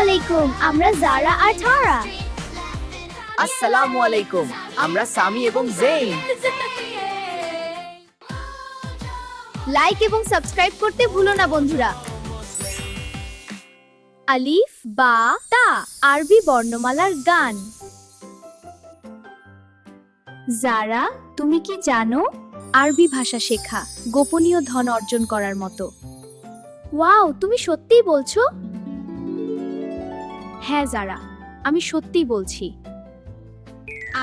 আলাইকুম, আমরা জারা আর তারা। আসসালামু আলাইকুম, আমরা সামি এবং জেইন। লাইক এবং সাবস্ক্রাইব করতে ভুলো না বন্ধুরা। আলিফ বা তা আরবি বর্ণমালার গান। জারা, তুমি কি জানো আরবি ভাষা শেখা গোপনীয় ধন অর্জন করার মতো? ওয়াও, তুমি সত্যিই বলছো? হ্যাঁ জারা, আমি সত্যিই বলছি।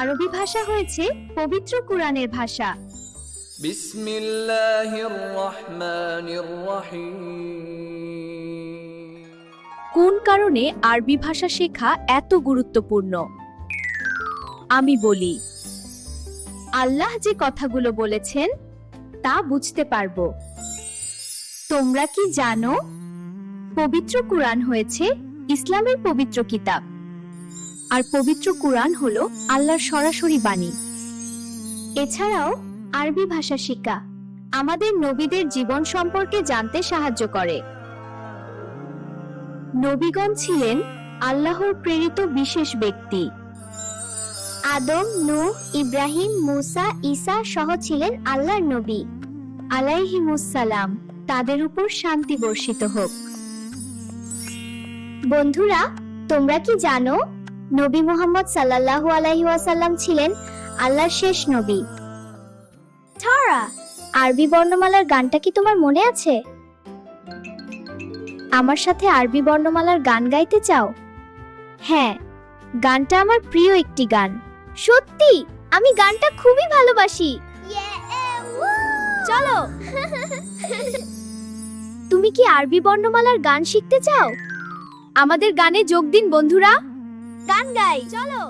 আরবি ভাষা হয়েছে পবিত্র কুরআনের ভাষা। বিসমিল্লাহির রহমানির রহিম। কোন কারণে আরবি ভাষা শেখা এত গুরুত্বপূর্ণ? আমি বলি, আল্লাহ যে কথাগুলো বলেছেন তা বুঝতে পারবো। তোমরা কি জানো পবিত্র কুরআন হয়েছে ইসলামের পবিত্র কিতাব, আর পবিত্র কুরআন হলো আল্লাহর সরাসরি বাণী। এছাড়াও আরবি ভাষা শেখা আমাদের নবীদের জীবন সম্পর্কে জানতে সাহায্য করে। নবীগণ ছিলেন আল্লাহর প্রেরিত বিশেষ ব্যক্তি। আদম, নূহ, ইব্রাহিম, মুসা, ঈসা সহ ছিলেন আল্লাহর নবী আলাইহিমুসসালাম, তাদের উপর শান্তি বর্ষিত হোক। বন্ধুরা, তোমরা কি জানো নবী মুহাম্মদ সাল্লাল্লাহু আলাইহি ওয়াসাল্লাম ছিলেন আল্লাহর শেষ নবী? তারা, আরবি বর্ণমালার গানটা কি তোমার মনে আছে? আমার সাথে আরবি বর্ণমালার গান গাইতে চাও? হ্যাঁ, গানটা আমার প্রিয় একটি গান। সত্যি, আমি গানটা খুবই ভালোবাসি। চলো। তুমি কি আরবি বর্ণমালার গান শিখতে চাও? আমাদের গানে যোগ দিন বন্ধুরা, গান গাই চলো।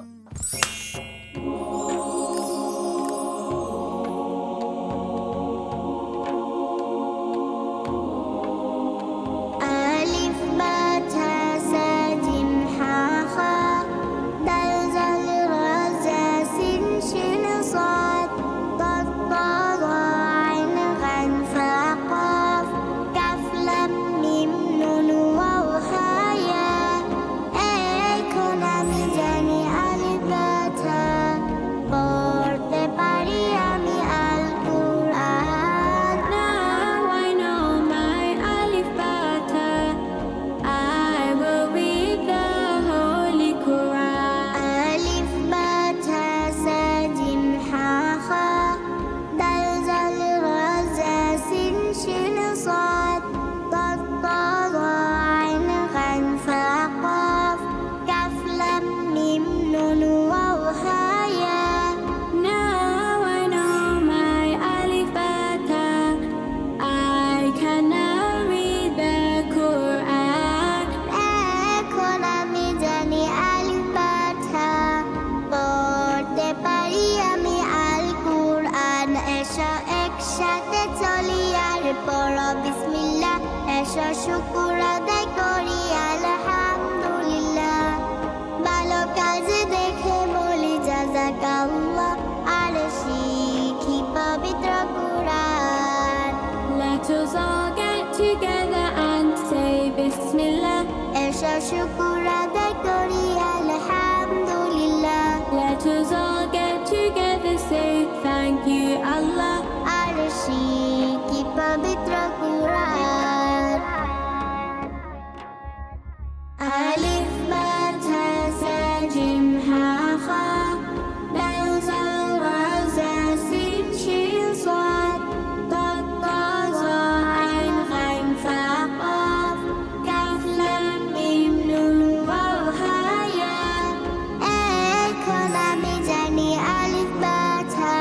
একসাথে চলি আর পড়ো বিসমিল্লাহ, এসো শুকর আদায় করি আলহামদুলিল্লাহ। ভালো কাজ দেখে বলি জাযাকাল্লাহ, আর শিখি পবিত্র কুরআন। Let us all get together and say Bismillah. এসো শুকর আদায় করি আলহামদুলিল্লাহ। Let us all get together, say thank you Allah. আর শিখি পবিত্র কুরআন। আলিফ বা তা সা জিম হা খা দাল জাল রা জা সিন শিন সাদ তা তা জা আইন গাইন ফা কাফ কাফ লাম মিম নুন ওয়াও হা ইয়া। এখন আমি জানি আলিফ বা তা,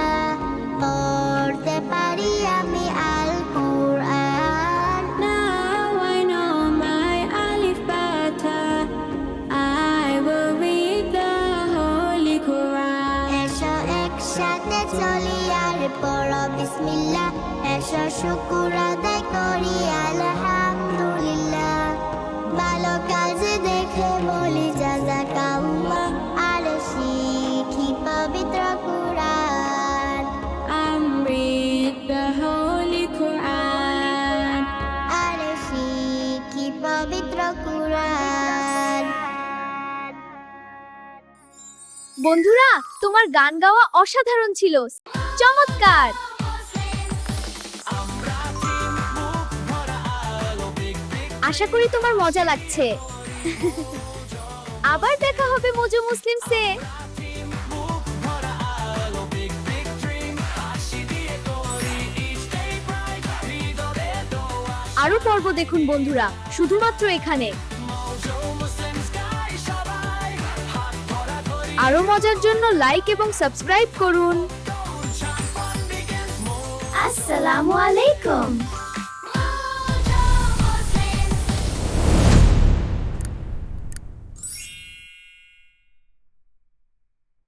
পড়তে পারি আমি আল কুরআন। Now I know my alif bata. I will read the Holy Quran. এসো একসাথে চলি আর পড়ো বিসমিল্লাহ, এসো শুকর আদায় করি আলহামদুলিল্লাহ। ভালো কাজ দেখে বলি জাযাকাল্লাহ, আর শিখি পবিত্র কুরআন। Read the Holy Quran. আর শিখি পবিত্র কুরআন। বন্ধুরা, তোমার গান গাওয়া অসাধারণ ছিল। চমৎকার। আশা করি তোমার মজা লাগছে। আবার দেখা হবে মজু মুসলিমসে। আরো পর্ব দেখুন বন্ধুরা, শুধুমাত্র এখানে। আরো মজার জন্য লাইক এবং সাবস্ক্রাইব করুন। Assalamu alaikum.